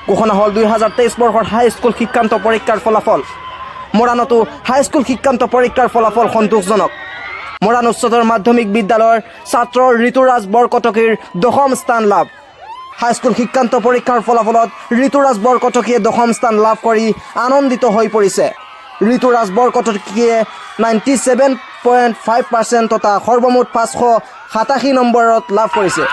ঘোষণা হ'ল 2023 বৰ্ষৰ হাইস্কুল শিক্ষান্ত পৰীক্ষাৰ ফলাফল। মৰাণতো হাইস্কুল শিক্ষান্ত পৰীক্ষাৰ ফলাফল সন্তোষজনক। মৰাণ উচ্চতৰ মাধ্যমিক বিদ্যালয়ৰ ছাত্ৰ ঋতুৰাজ বৰকটকীৰ 10ম স্থান লাভ। হাইস্কুল শিক্ষান্ত পৰীক্ষাৰ ফলাফলত ঋতুৰাজ বৰকটকীয়ে 10ম স্থান লাভ কৰি আনন্দিত হৈ পৰিছে। ঋতুৰাজ বৰকটকীয়ে 97.5% তথা সৰ্বমুঠ 587 নম্বৰত লাভ কৰিছে।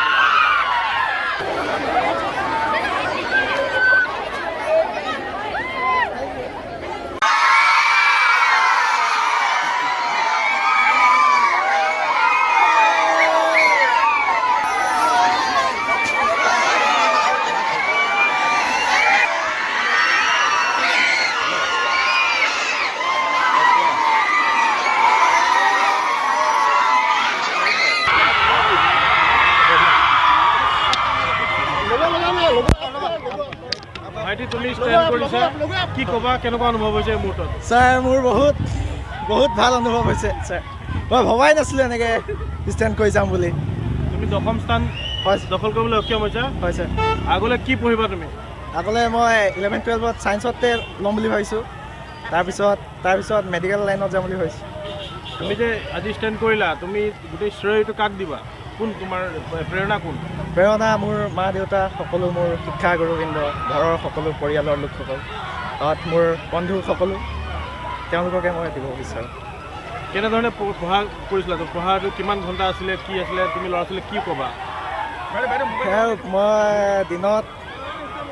ভাইটি তুমি ষ্টেণ্ড কৰিছা, কি ক'বা, কেনেকুৱা অনুভৱ হৈছে এই মুহূৰ্তত? ছাৰ মোৰ বহুত ভাল অনুভৱ হৈছে ছাৰ। মই ভবাই নাছিলোঁ এনেকৈ ষ্টেণ্ড কৰি যাম বুলি। তুমি 10ম স্থান দখল কৰিবলৈ সক্ষম হৈছা? হয় ছাৰ। আগলৈ কি পঢ়িবা তুমি? আগলৈ মই 11-12ত ছায়েন্সতে ল'ম বুলি ভাবিছোঁ। তাৰপিছত মেডিকেল লাইনত যাম বুলি ভাবিছোঁ। তুমি যে আজি ষ্টেণ্ড কৰিলা, তুমি গোটেই শ্ৰেয়টো কাক দিবা? কোন তোমাৰ প্ৰেৰণা কোন? প্ৰেৰণা মোৰ মা দেউতা, সকলো মোৰ শিক্ষাগুৰুবৃন্দ, ঘৰৰ সকলো পৰিয়ালৰ লোকসকল, মোৰ বন্ধু সকলো, তেওঁলোককে মই দিব বিচাৰোঁ। কেনেধৰণে পঢ়া কৰিছিলা? পঢ়াটো কিমান ঘণ্টা আছিলে, কি আছিলে, তুমি ল'ৰা ছোৱালীক কি ক'বা? মই দিনত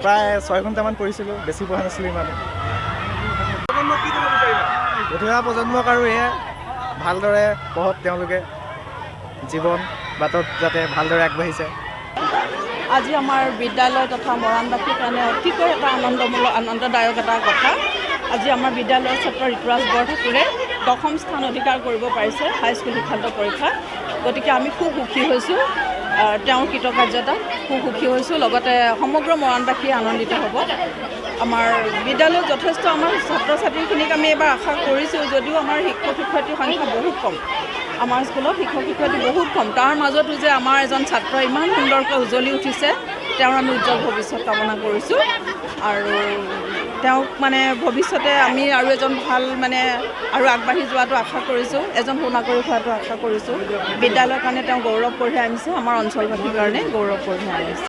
প্ৰায় 6 ঘণ্টামান পঢ়িছিলোঁ, বেছি পঢ়া নাছিলোঁ ইমান। উঠি অহা প্ৰজন্মক আৰু এয়া ভালদৰে পঢ়ক, তেওঁলোকে জীৱন বাটত যাতে ভালদৰে আগবাঢ়িছে। আজি আমাৰ বিদ্যালয় তথা মৰাণবাসীৰ কাৰণে অতিকৈ এটা আনন্দদায়ক এটা কথা। আজি আমাৰ বিদ্যালয়ৰ ছাত্ৰ ঋতুৰাজ বৰঠাকুৰে 10ম স্থান অধিকাৰ কৰিব পাৰিছে হাইস্কুল শিক্ষান্ত পৰীক্ষা। গতিকে আমি খুব সুখী হৈছোঁ, তেওঁৰ কৃতকাৰ্যতাত খুব সুখী হৈছোঁ। লগতে সমগ্ৰ মৰাণবাসী আনন্দিত হ'ব। আমাৰ বিদ্যালয়ত যথেষ্ট আমাৰ ছাত্ৰ ছাত্ৰীখিনিক আমি এইবাৰ আশা কৰিছোঁ, যদিও আমাৰ শিক্ষক শিক্ষয়িত্ৰীৰ সংখ্যা বহুত কম। আমাৰ স্কুলত শিক্ষক শিক্ষয়িত্ৰী বহুত কম। তাৰ মাজতো যে আমাৰ এজন ছাত্ৰ ইমান সুন্দৰকৈ উজ্বলি উঠিছে, তেওঁৰ আমি উজ্জ্বল ভৱিষ্যত কামনা কৰিছোঁ। আৰু তেওঁক ভৱিষ্যতে আমি আৰু এজন ভাল আৰু আগবাঢ়ি যোৱাটো আশা কৰিছোঁ, এজন সুনাগৰিক হোৱাটো আশা কৰিছোঁ। বিদ্যালয়ৰ কাৰণে তেওঁ গৌৰৱ কঢ়িয়াই আনিছে, আমাৰ অঞ্চলবাসীৰ কাৰণে গৌৰৱ কঢ়িয়াই আনিছে।